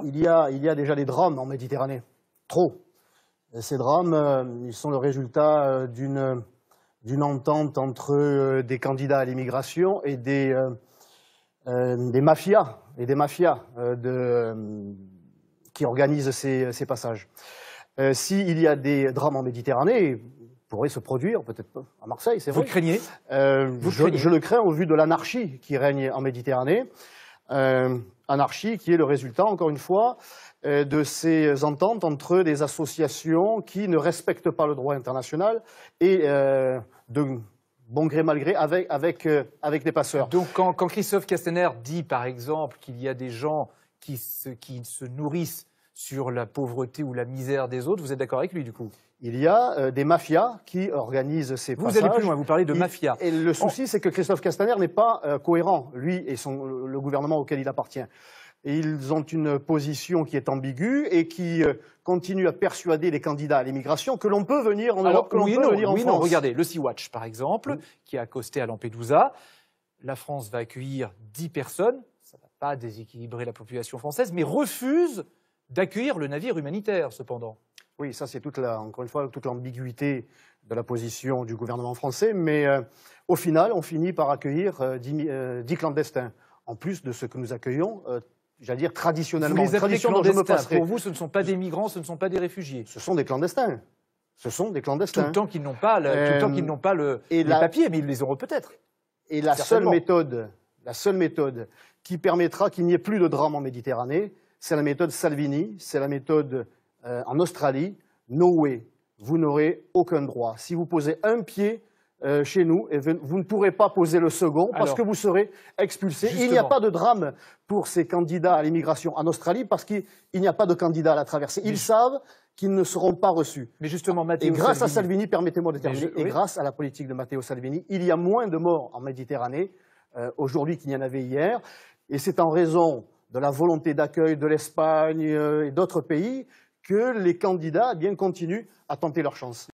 Il y a déjà des drames en Méditerranée, trop. Et ces drames, ils sont le résultat d'une entente entre des candidats à l'immigration et des mafias qui organisent ces passages. S'il y a des drames en Méditerranée, ils pourraient se produire, peut-être à Marseille, c'est vrai. Vous le craignez? Je le crains au vu de l'anarchie qui règne en Méditerranée. Anarchie qui est le résultat, encore une fois, de ces ententes entre des associations qui ne respectent pas le droit international et de bon gré mal gré avec des passeurs. Donc quand Christophe Castaner dit, par exemple, qu'il y a des gens qui se nourrissent sur la pauvreté ou la misère des autres, vous êtes d'accord avec lui, du coup? Il y a des mafias qui organisent ces passages. Vous allez plus loin, vous parlez de mafia. Et le souci, c'est que Christophe Castaner n'est pas cohérent, lui et le gouvernement auquel il appartient. Et ils ont une position qui est ambiguë et qui continue à persuader les candidats à l'immigration que l'on peut venir en Europe, que l'on peut venir en France. Non, regardez, le Sea-Watch, par exemple, qui a accosté à Lampedusa. La France va accueillir 10 personnes, ça ne va pas déséquilibrer la population française, mais refuse d'accueillir le navire humanitaire, cependant. Oui, ça c'est encore une fois toute l'ambiguïté de la position du gouvernement français, mais au final, on finit par accueillir 10 clandestins, en plus de ce que nous accueillons, j'allais dire traditionnellement. Vous les appelez clandestins. Pour vous, ce ne sont pas des migrants, ce ne sont pas des réfugiés. Ce sont des clandestins. Ce sont des clandestins. Tout le temps qu'ils n'ont pas, les papiers, mais ils les auront peut-être. Et la seule méthode qui permettra qu'il n'y ait plus de drame en Méditerranée, c'est la méthode Salvini, c'est la méthode en Australie. No way, vous n'aurez aucun droit. Si vous posez un pied chez nous, vous ne pourrez pas poser le second parce que vous serez expulsé. Justement. Il n'y a pas de drame pour ces candidats à l'immigration en Australie parce qu'il n'y a pas de candidats à la traversée. Ils savent qu'ils ne seront pas reçus. Mais justement, Matteo Salvini. Et grâce Salvini, à Salvini, permettez-moi de terminer, et grâce à la politique de Matteo Salvini, il y a moins de morts en Méditerranée aujourd'hui qu'il y en avait hier. Et c'est en raison de la volonté d'accueil de l'Espagne et d'autres pays que les candidats continuent à tenter leur chance.